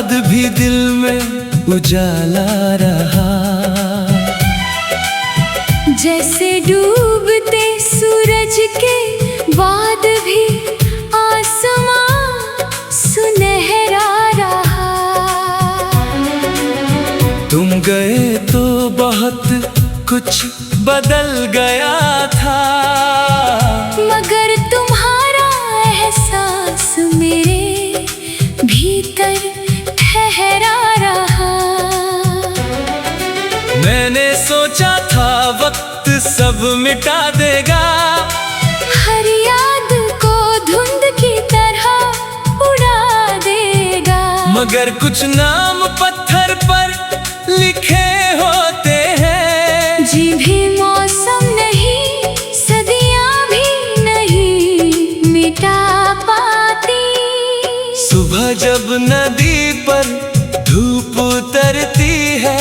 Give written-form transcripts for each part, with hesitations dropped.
बाद भी दिल में उजाला रहा। जैसे डूबते सूरज के बाद भी आसमां सुनहरा रहा। तुम गए तो बहुत कुछ बदल गया था, मगर तुम्हारा एहसास मेरे भीतर ठहरा रहा। मैंने सोचा था वक्त सब मिटा देगा, हर याद को धुंध की तरह उड़ा देगा। मगर कुछ नाम पत्थर पर लिखे होते हैं। जी भी मौसम नहीं, सदियां भी नहीं मिटा पाती। सुबह जब नदी पर धूप उतरती है,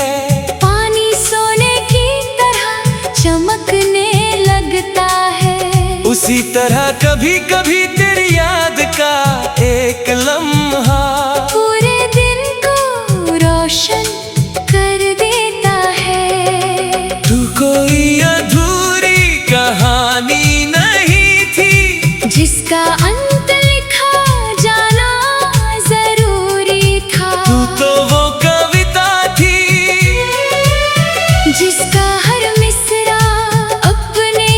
पानी सोने की तरह चमकने लगता है। उसी तरह कभी कभी तेरी याद का एक लम्हा पूरे दिन को रोशन कर देता है। तू कोई अधूरी कहानी नहीं थी, जिसका अंत लिखा जाना जरूरी था। तू तो वो कविता थी, जिसका हर मिसरा अपने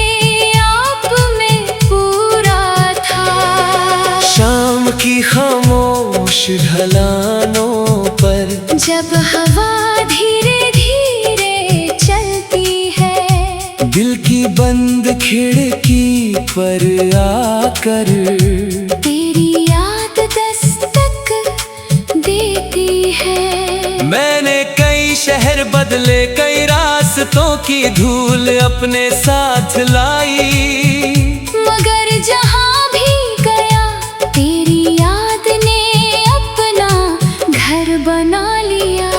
आप में पूरा था। शाम की खामोश ढलानों पर जब हवा धीरे धीरे चलती है, दिल की बंद खिड़की पर आकर तेरी याद दस्तक देती है। मैंने कई शहर बदले, कई रास्तों की धूल अपने साथ लाई, मगर जहाँ भी गया तेरी याद ने अपना घर बना लिया।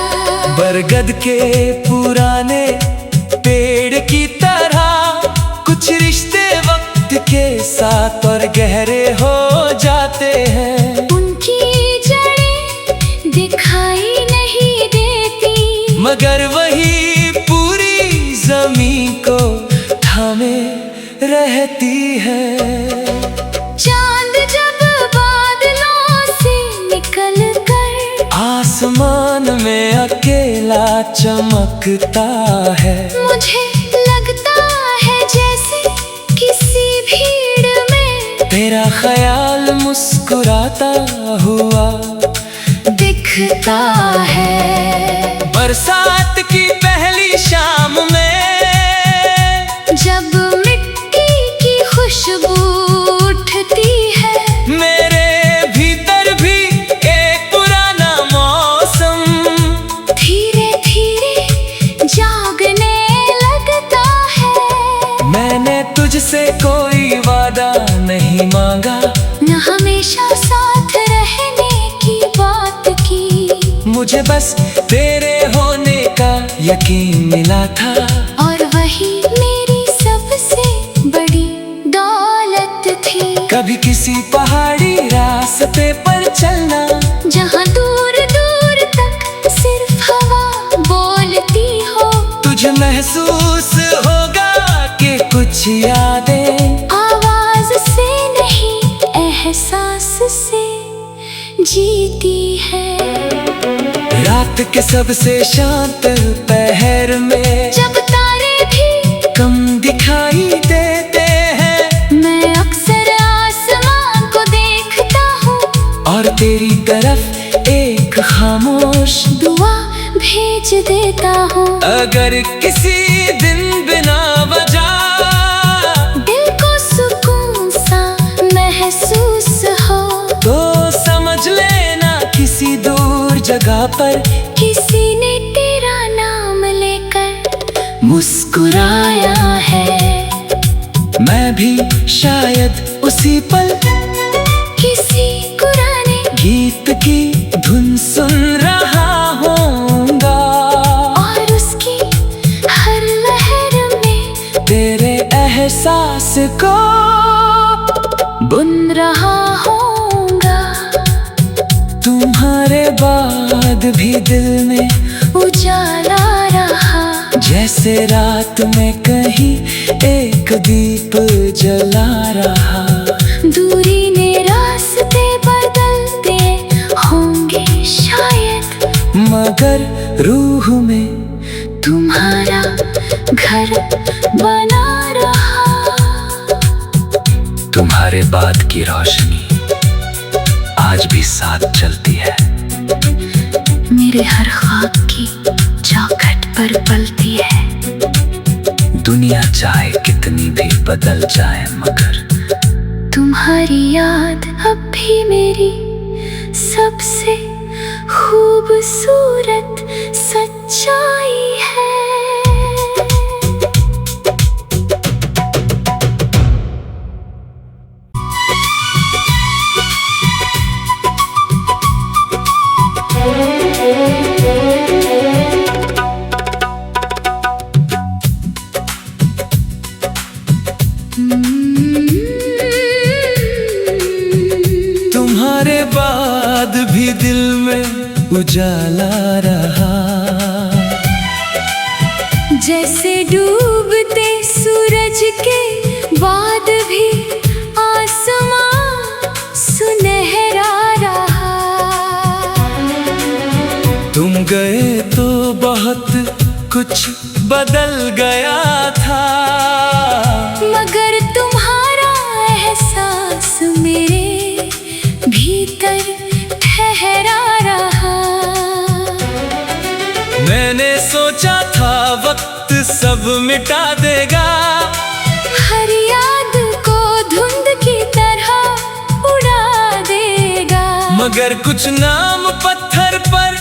बरगद के पुराने पेड़ की तरह कुछ रिश्ते वक्त के साथ और गहरे हो जाते हैं। उनकी जड़ें दिखाई नहीं देती, मगर वही पूरी जमीन को थामे रहती है। चांद जब बादलों से निकल कर आसमान में अकेला चमकता है, मुझे लगता है जैसे किसी भीड़ में तेरा ख्याल मुस्कुराता हुआ दिखता है। बरसात की पहली शाम में जब मिट्टी की खुशबू उठती है, मेरे भीतर भी एक पुराना मौसम धीरे धीरे जागने लगता है। मैंने तुझसे कोई वादा नहीं मांगा, न हमेशा साथ रहने की बात की। मुझे बस तेरे होने का यकीन मिला था, और वही मेरी सबसे बड़ी दौलत थी। कभी किसी पहाड़ी रास्ते पर चलना, जहाँ दूर दूर तक सिर्फ हवा बोलती हो। तुझे महसूस होगा कि कुछ यादें आवाज से नहीं, एहसास से जीती है। रात के सबसे शांत पहर में जब तारे भी कम दिखाई देते हैं, मैं अक्सर आसमां को देखता हूँ और तेरी तरफ एक खामोश दुआ भेज देता हूँ। अगर किसी दिन बिना वजह दिल को सुकून सा महसूस हो, तो समझ लेना किसी दूर जगह पर किसी ने तेरा नाम लेकर मुस्कुराया है। मैं भी शायद उसी पल किसी पुराने गीत की धुन सुन रहा होऊंगा, और उसकी हर लहर में तेरे एहसास को बुन रहा होऊंगा। तुम्हारे बाद भी दिल में उजाला रहा, जैसे रात में कहीं एक दीप जला रहा। दूरी ने रास्ते बदल दिए होंगे शायद, मगर रूह में तुम्हारा घर बना रहा। तुम्हारे बाद की रोशनी आज भी साथ चलती है, मेरे हर ख्वाब की चौखट पर पलती है। दुनिया चाहे कितनी भी बदल जाए, मगर तुम्हारी याद अब भी मेरी सबसे खूबसूरत सच्चाई है। तुम्हारे बाद भी दिल में उजाला रहा, जैसे डूबते सूरज के बाद भी आसमां सुनहरा रहा। तुम गए तो बहुत कुछ बदल गया था, मगर तुम्हारा एहसास मेरे भीतर ठहरा रहा। मैंने सोचा था वक्त सब मिटा देगा, हर याद को धुंध की तरह उड़ा देगा, मगर कुछ नाम पत्थर पर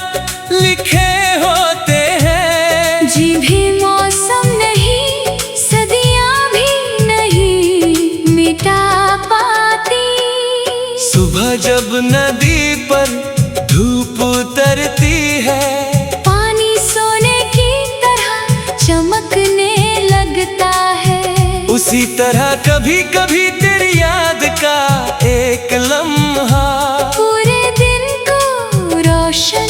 लिखे होते हैं। जी भी मौसम नहीं, सदियां भी नहीं मिटा पाती। सुबह जब नदी पर धूप उतरती है, पानी सोने की तरह चमकने लगता है। उसी तरह कभी कभी तेरी याद का एक लम्हा पूरे दिन को रोशन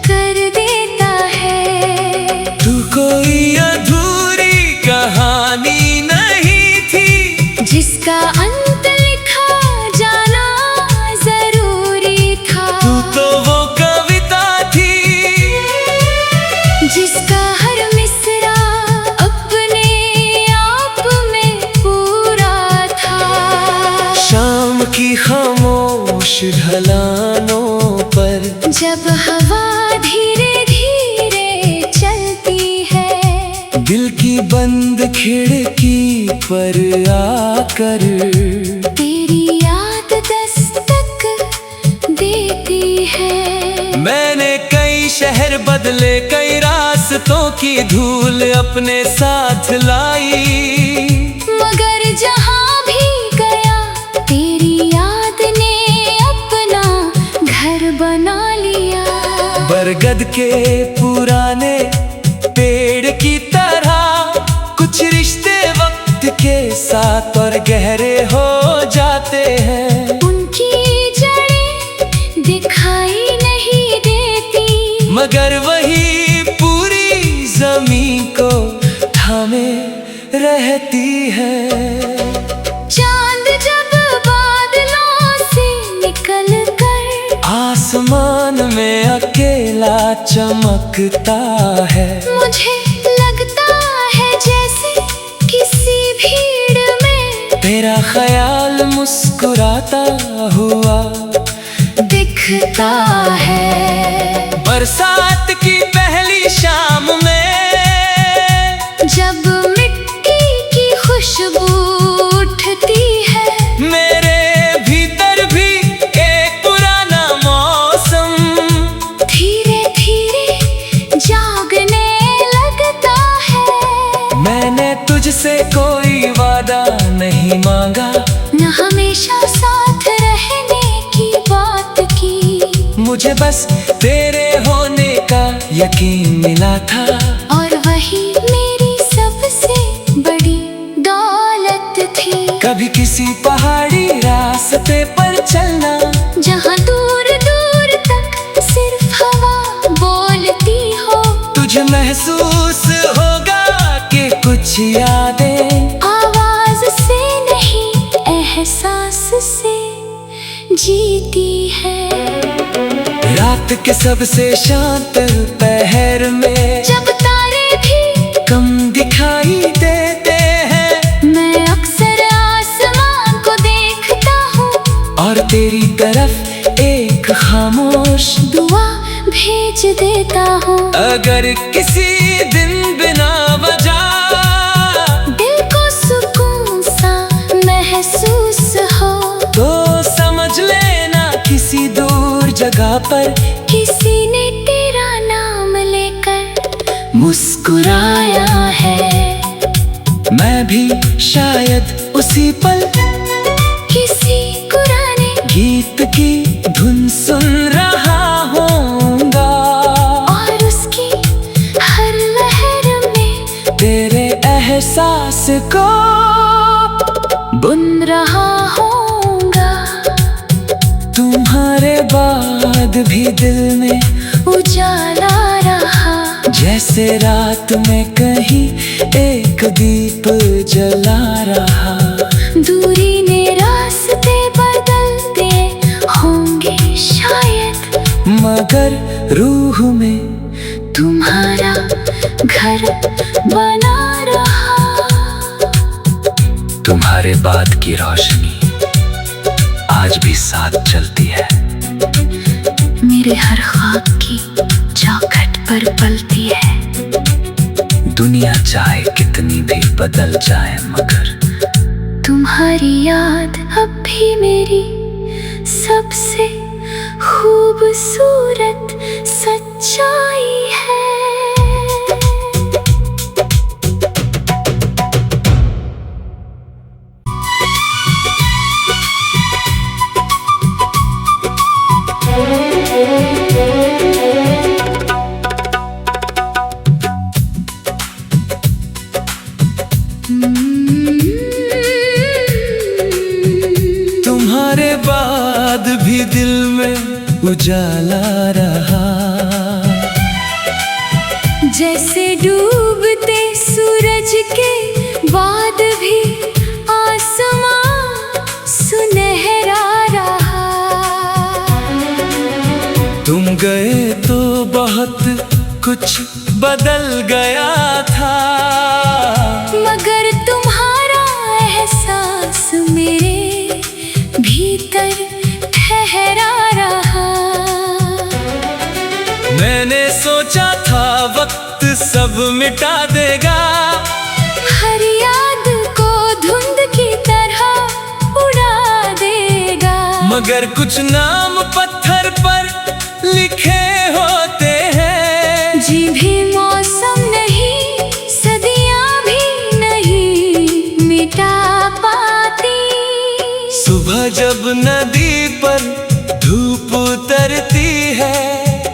कर देता है। तू कोई अधूरी कहानी नहीं थी, जिसका अंत लिखा जाना जरूरी था। तू तो वो कविता थी, जिसका हर मिसरा अपने आप में पूरा था। शाम की खामोश ढलानों पर जब हवा धीरे धीरे चलती है, दिल की बंद खिड़की पर आकर तेरी याद दस्तक देती है। मैंने कई शहर बदले, कई रास्तों की धूल अपने साथ लाई, मगर जहाँ भी गया तेरी याद ने अपना घर बना लिया। बरगद के पुराने पेड़ की तरह कुछ रिश्ते वक्त के साथ और गहरे हो जाते हैं। उनकी जड़ें दिखाई नहीं देती, मगर वही पूरी जमीन को थामे रहती है। चांद जब बादलों से निकल कर आसमान में अकेला चमकता है, मुझे लगता है जैसे किसी भीड़ में तेरा ख्याल मुस्कुराता हुआ दिखता है। बरसात की पहली शाम में जब मिट्टी की खुशबू उठती है, मेरे भीतर भी एक पुराना मौसम धीरे धीरे जागने लगता है। मैंने तुझसे कोई वादा नहीं मांगा, न हमेशा साथ रहने की बात की, मुझे बस तेरे होने का यकीन मिला था। और वही मेरी सबसे बड़ी दौलत थी। कभी किसी पहाड़ी रास्ते पर चलना, जहाँ दूर दूर तक सिर्फ कुछ यादें आवाज से नहीं एहसास से जीती है। रात के सबसे शांत पहर में जब तारे भी कम दिखाई देते हैं, मैं अक्सर आसमान को देखता हूँ और तेरी तरफ एक खामोश दुआ भेज देता हूँ। अगर किसी दिन बिना वजह दिल को सुकून सा महसूस हो, तो समझ लेना किसी दूर जगह पर किसी ने तेरा नाम लेकर मुस्कुराया है। मैं भी शायद उसी पल किसी पुराने गीत की धुन सुन रहा होऊंगा, और उसकी हर लहर में तेरे एहसास को बुन रहा होऊंगा। तुम्हारे बाद भी दिल में उजाला रहा, जैसे रात में कहीं एक दीप जला रहा। दूरी ने रास्ते बदल दिए होंगे शायद, मगर रूह में तुम्हारा घर बना रहा। तुम्हारे बाद की रोशनी आज भी साथ चलती है, मेरे हर ख्वाब की चौखट पर पलती है। दुनिया चाहे कितनी भी बदल जाए, मगर तुम्हारी याद अब भी मेरी सबसे खूबसूरत सच्चाई है। तुम्हारे बाद भी दिल में उजाला रहा, जैसे डूबते सूरज के बाद भी आसमां सुनहरा रहा। तुम गए तो बहुत कुछ बदल गया था, मगर तुम्हारा एहसास मेरे भीतर ठहरा रहा। मैंने सोचा था वक्त सब मिटा देगा, हर याद को धुंध की तरह उड़ा देगा, मगर कुछ नाम पत्थर पर लिखे होते हैं। जी भी मौसम नहीं, सदियां भी नहीं मिटा पाती। सुबह जब नदी पर धूप उतरती है,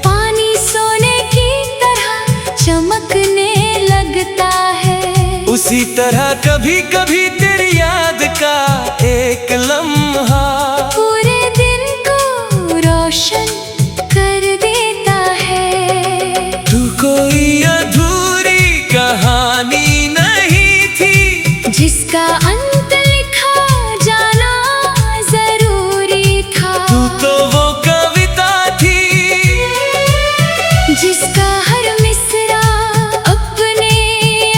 पानी सोने की तरह चमकने लगता है। उसी तरह कभी कभी तेरी याद का एक लम्हा पूरे दिन को रोशन कर देता है। तू कोई अधूरी कहानी नहीं थी, जिसका अंत लिखा जाना जरूरी था। तू तो वो कविता थी, जिसका हर मिसरा अपने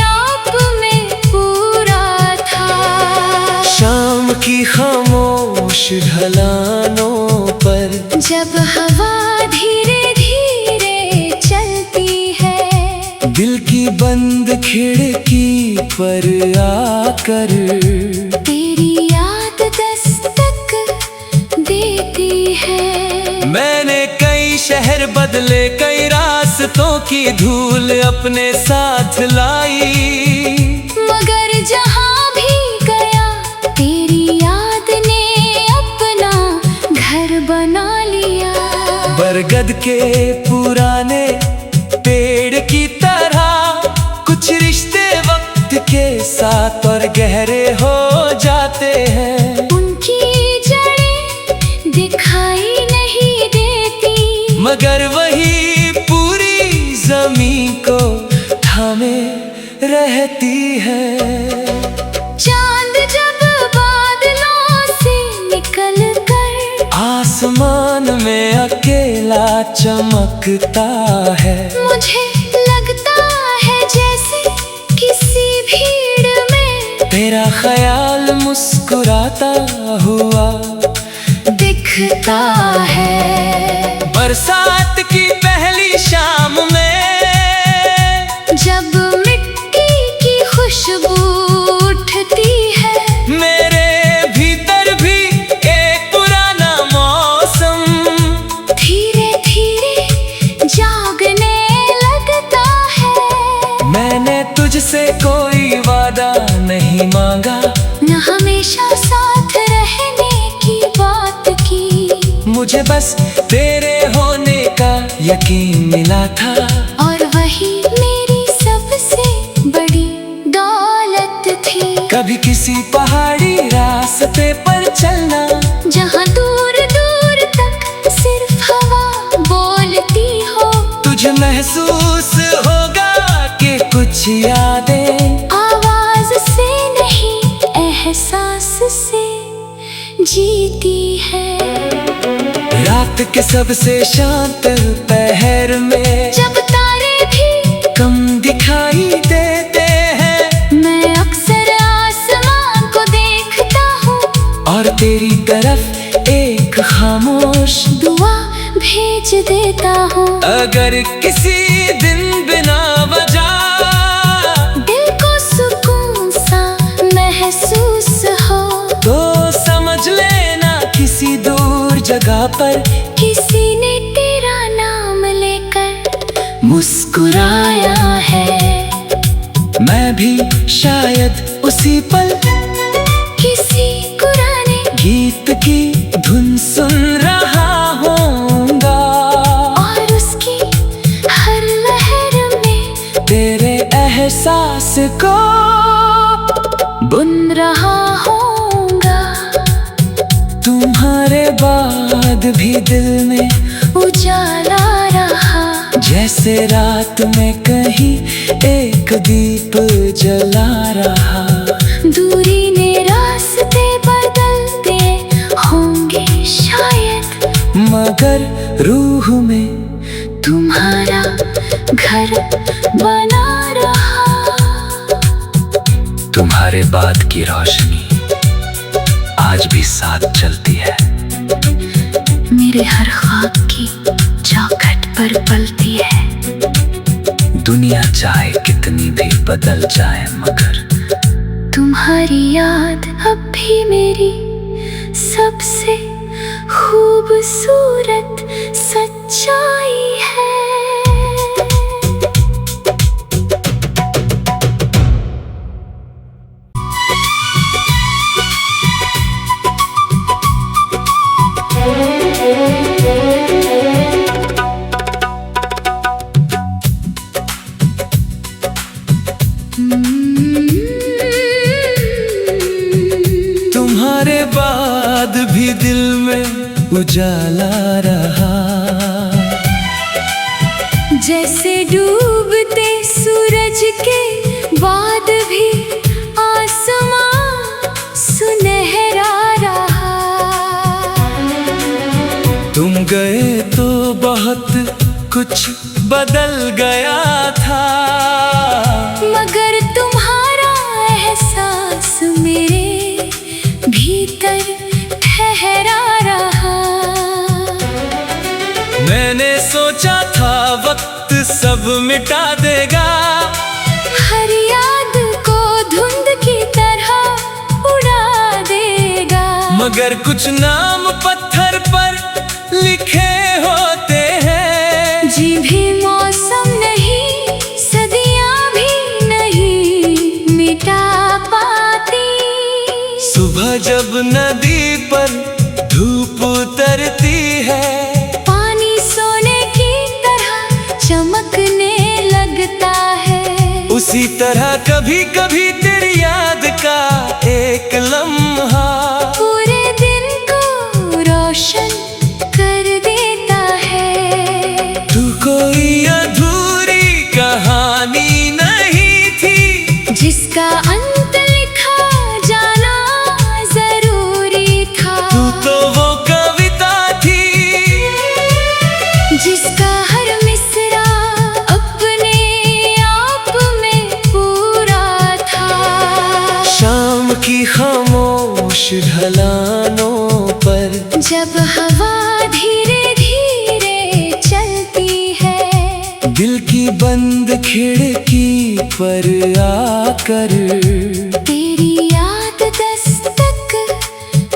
आप में पूरा था। शाम की खामोश ढलानों पर जब हवा धीरे धीरे चलती है, दिल की बंद खिड़की पर आकर तेरी याद दस्तक देती है। मैंने कई शहर बदले, कई रास्तों की धूल अपने साथ लाई, मगर जहाँ भी गया तेरी याद ने अपना घर बना लिया। बरगद के पुराने पेड़ की तरह कुछ रिश्ते वक्त के साथ और गहरे हो जाते हैं। उनकी जड़ें दिखाई नहीं देती, मगर वही पूरी जमीन को थामे रहती है। चांद जब बादलों से निकल कर आसमान में अकेला चमकता है, मुझे लगता है जैसे किसी भीड़ में तेरा ख्याल मुस्कुराता हुआ दिखता है। बरसात की पहली शाम में जब मिट्टी की खुशबू उठती है, मेरे भीतर भी एक पुराना मौसम धीरे धीरे जागने लगता है। मैंने तुझसे कोई वादा नहीं मांगा, न हमेशा साथ रहने की बात की, मुझे बस तेरे होने का यकीन मिला था। और वही मेरी सबसे बड़ी दौलत थी। कभी किसी पहाड़ी रास्ते पर चलना, जहाँ दूर दूर तक सिर्फ हवा बोलती हो, तुझे महसूस होगा कि कुछ यादें आवाज से नहीं एहसास से जीती है। रात के सबसे शांत पहर में जब तारे भी कम दिखाई देते हैं, मैं अक्सर आसमान को देखता हूँ और तेरी तरफ एक खामोश दुआ भेज देता हूँ। अगर किसी दिन बिना वजह दिल को सुकून सा महसूस हो, तो समझ लेना किसी दूर जगह पर किसी ने तेरा नाम लेकर मुस्कुराया है। मैं भी शायद उसी पल किसी पुराने गीत की धुन सुन रहा होऊंगा, और उसकी हर लहर में तेरे एहसास को बुन रहा होऊंगा। तुम्हारे बाद भी दिल में उजाला रहा, जैसे रात में कहीं एक दीप जला रहा। दूरी ने रास्ते बदल दिए होंगे शायद, मगर रूह में तुम्हारा घर बना रहा। तुम्हारे बाद की रोशनी आज भी साथ चलती है, मेरे हर ख्वाब की चौखट पर पलती है। दुनिया चाहे कितनी भी बदल जाए, मगर तुम्हारी याद अब भी मेरी सबसे खूबसूरत सच्चाई है। तुम्हारे बाद भी दिल में उजाला रहा, जैसे डूबते सूरज के बाद भी आसमां सुनहरा रहा। तुम गए तो बहुत कुछ बदल गया था, मगर तुम्हारा एहसास मेरे भीतर ठहरा रहा। मैंने सोचा था वक्त सब मिटा देगा, हर याद को धुंध की तरह उड़ा देगा, मगर कुछ नाम पत्थर पर लिखे होते हैं। जी भी मौसम नहीं, सदियां भी नहीं मिटा पाती। सुबह जब नदी पर धूप उतरती है, पानी सोने की तरह चमकने लगता है। उसी तरह कभी कभी तेरी याद का एक लम्हा पूरे दिन को रोशन कर देता है। तू कोई अधूरी कहानी नहीं थी, जिसका अंत लिखा जाना जरूरी था। तू तो वो कविता थी जिसका हर मिसरा अपने आप में पूरा था। शाम की खामोश ढलानों पर जब हवा धीरे धीरे चलती है, दिल की बंद खिड़की पर आकर तेरी याद दस्तक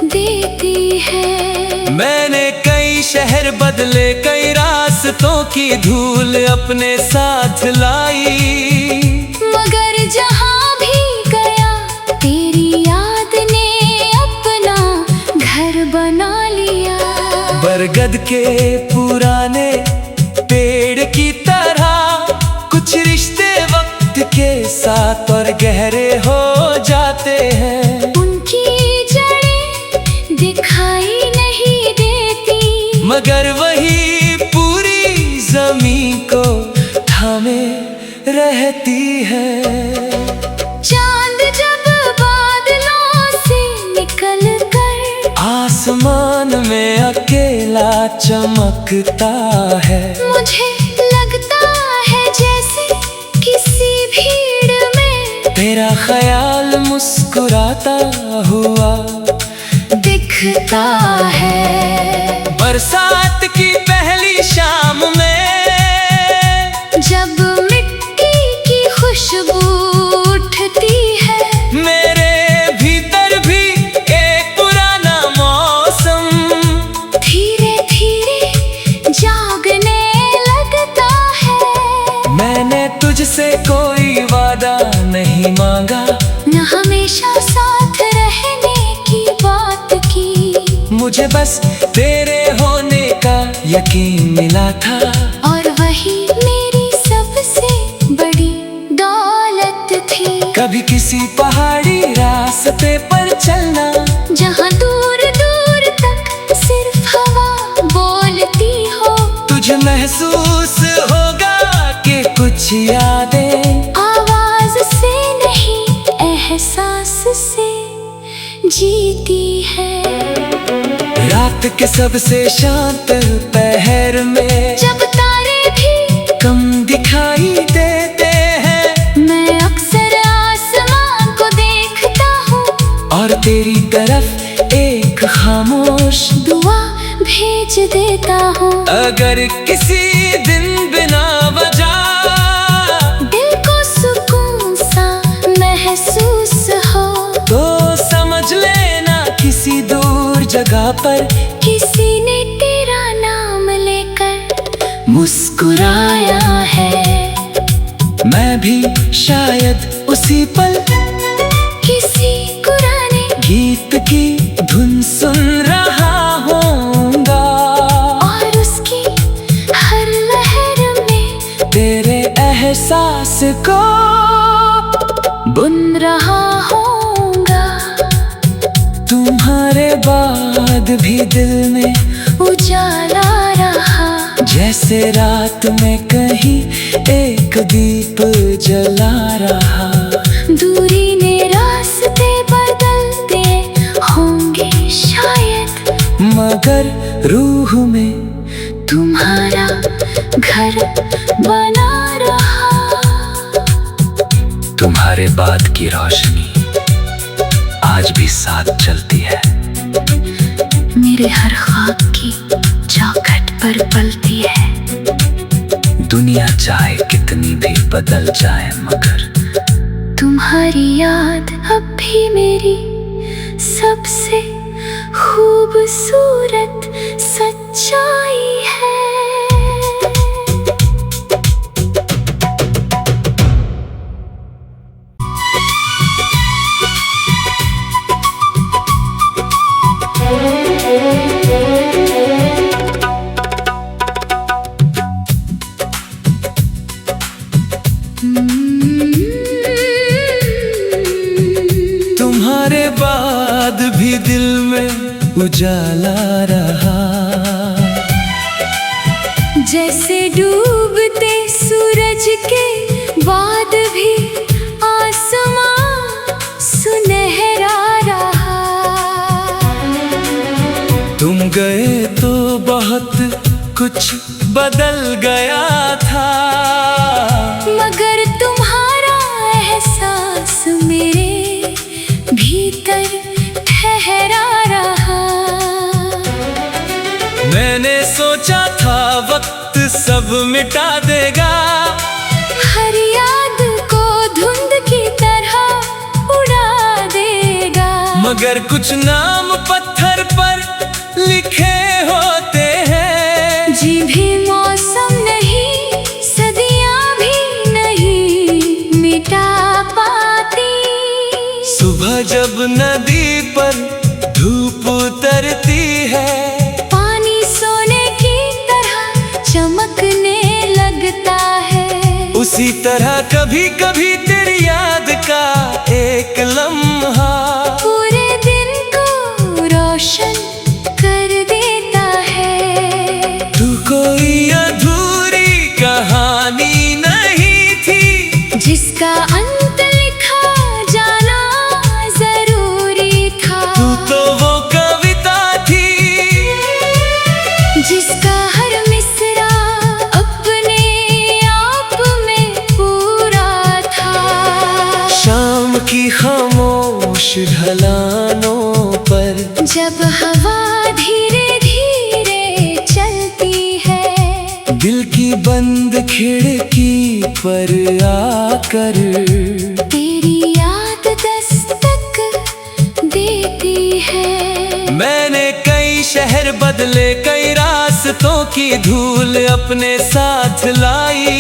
देती है। मैंने कई शहर बदले, कई रास्तों की धूल अपने साथ लाई, मगर जहाँ भी गया तेरी याद ने अपना घर बना लिया। बरगद के पुराने पेड़ की तरह कुछ रिश्ते वक्त के साथ और गहरे हो जाते हैं। उनकी जड़ें दिखाई नहीं देती, मगर वही पूरी जमीन को थामे रहती है। चांद जब बादलों से निकल कर आसमान में अकेला चमकता है, मुझे लगता है जैसे किसी भीड़ में तेरा ख्याल मुस्कुराता हुआ दिखता है। बरसात की पहली शाम में जब मिट्टी की खुशबू उठती है, मेरे भीतर भी एक पुराना मौसम धीरे धीरे जागने लगता है। मैंने तुझसे कोई वादा नहीं मांगा, न हमेशा साथ रहने की बात की, मुझे बस तेरे होने का यकीन मिला था। और वही मेरी सबसे बड़ी दौलत थी। कभी किसी पहाड़ी रास्ते पर चलना, जहाँ दूर दूर तक सिर्फ हवा बोलती हो, तुझे महसूस होगा कि कुछ यादें आवाज से नहीं एहसास से जीती है। रात के सबसे शांत पहर में जब तारे भी कम दिखाई देते हैं, मैं अक्सर आसमान को देखता हूँ और तेरी तरफ एक खामोश दुआ भेज देता हूँ। अगर किसी दिन बिना वजह दिल को सुकून सा महसूस हो, तो समझ लेना किसी दूर जगह पर किसी ने तेरा नाम लेकर मुस्कुराया है। मैं भी शायद उसी पल किसी पुराने गीत की धुन सुन रहा होऊंगा, और उसकी हर लहर में तेरे एहसास को बुन रहा होऊंगा। तुम्हारे बाद भी दिल में उजाला रहा, जैसे रात में कहीं एक दीप जला रहा। दूरी ने रास्ते बदल दिए होंगे शायद, मगर रूह में तुम्हारा घर बना रहा। तुम्हारे बाद की रोशनी आज भी साथ चलती है, मेरे हर ख्वाब की चौखट पर पलती है। दुनिया चाहे कितनी भी बदल जाए, मगर तुम्हारी याद अब भी मेरी सबसे खूबसूरत सच्चाई है। तुम्हारे बाद भी दिल में उजाला रहा, जैसे डूबते सूरज के बाद भी आसमां गए तो बहुत कुछ बदल गया था, मगर तुम्हारा एहसास मेरे भीतर ठहरा रहा। मैंने सोचा था वक्त सब मिटा देगा, हर याद को धुंध की तरह उड़ा देगा। मगर कुछ नाम पत्थर पर लिखे होते हैं, जी भी मौसम नहीं, सदियां भी नहीं मिटा पाती। सुबह जब नदी पर धूप उतरती है, पानी सोने की तरह चमकने लगता है। उसी तरह कभी कभी तेरी याद का एक लम्हा पूरे दिन को रोशन कर देता है। तू कोई अधूरी कहानी नहीं थी, जिसका अंत लिखा जाना जरूरी था। तू तो वो कविता थी, जिसका हर मिसरा अपने आप में पूरा था। शाम की खामोश ढलानों पर जब हवा धीरे धीरे चलती है, दिल की बंद खिड़की पर आकर तेरी याद दस्तक देती है। मैंने कई शहर बदले, कई रास्तों की धूल अपने साथ लाई,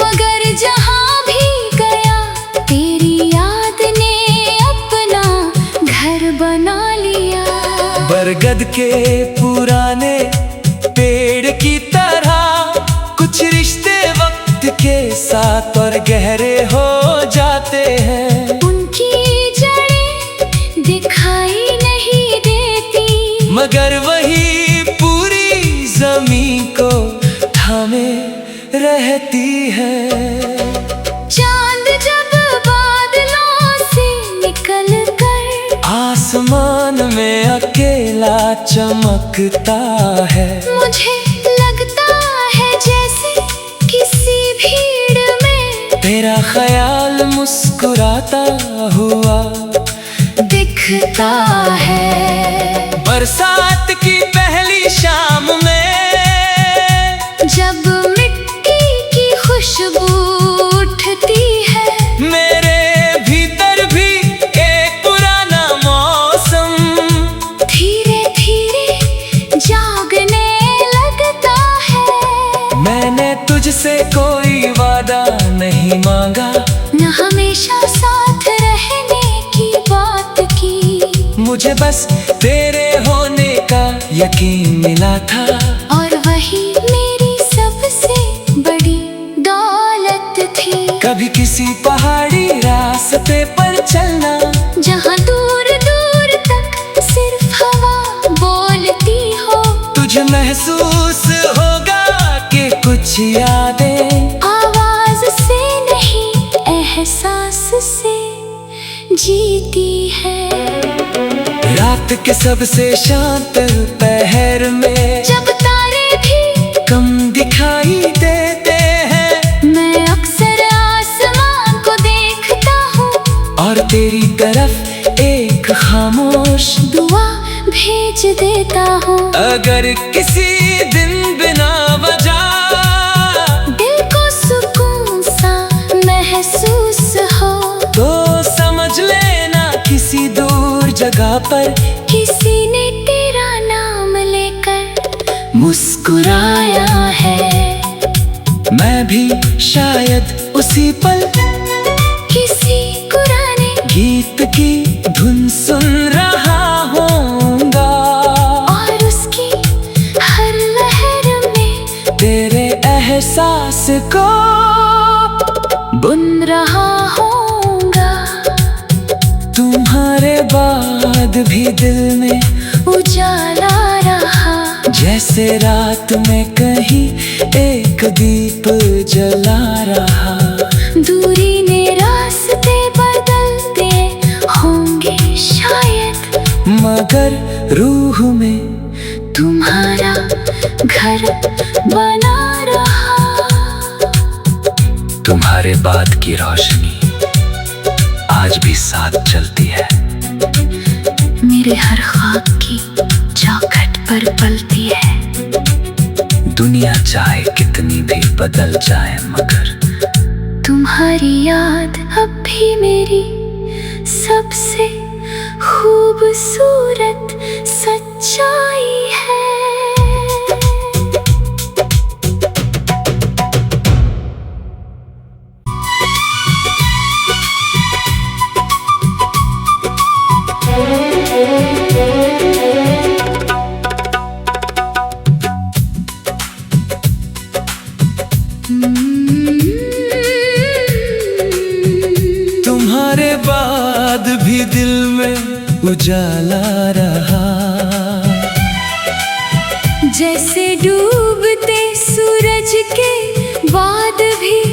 मगर जहाँ भी गया तेरी याद ने अपना घर बना लिया। बरगद के पुराने पेड़ की तरह कुछ रिश्ते वक्त के साथ और गहरे हो जाते हैं। उनकी जड़ें दिखाई नहीं देती, मगर वही पूरी जमीन को थामे रहती है। चांद जब बादलों से निकल कर आसमान में अकेला चमकता है, मुझे लगता है जैसे किसी भीड़ में तेरा ख्याल मुस्कुराता हुआ दिखता है। बरसात की पहली शाम में जब मिट्टी की खुशबू उठती है, मेरे भीतर भी एक पुराना मौसम धीरे धीरे जागने लगता है। मैंने तुझसे कोई वादा नहीं मांगा, न हमेशा साथ रहने की बात की, मुझे बस तेरे होने का यकीन मिला था। और वही मेरी सबसे बड़ी दौलत थी। कभी किसी पहाड़ी रास्ते पर चलना, जहाँ दूर दूर तक सिर्फ हवा बोलती हो, तुझे महसूस होगा कि कुछ यादें आवाज से नहीं एहसास से जीती है। रात के सबसे शांत पहर में जब तारे भी कम दिखाई देते हैं, मैं अक्सर आसमान को देखता हूँ और तेरी तरफ एक खामोश दुआ भेज देता हूँ। अगर किसी दिन बिना वजह दिल को सुकून सा महसूस हो, तो समझ लेना किसी दूर जगह पर किसी ने तेरा नाम लेकर मुस्कुराया है। मैं भी शायद उसी पल किसी पुराने गीत की धुन सुन रहा होऊंगा, और उसकी हर लहर में तेरे एहसास को बुन रहा होऊंगा। तुम्हारे बाद भी दिल में उजाला रहा, जैसे रात में कहीं एक दीप जला रहा। दूरी ने रास्ते बदल दिए होंगे शायद, मगर रूह में तुम्हारा घर बना रहा। तुम्हारे बाद की रोशनी आज भी साथ चलती है। मेरे हर ख्वाब की चौखट पर पलती है। दुनिया चाहे कितनी भी बदल जाए मगर तुम्हारी याद अब भी मेरी सबसे खूबसूरत सच्चाई है। तुम्हारे बाद भी दिल में उजाला रहा। जैसे डूबते सूरज के बाद भी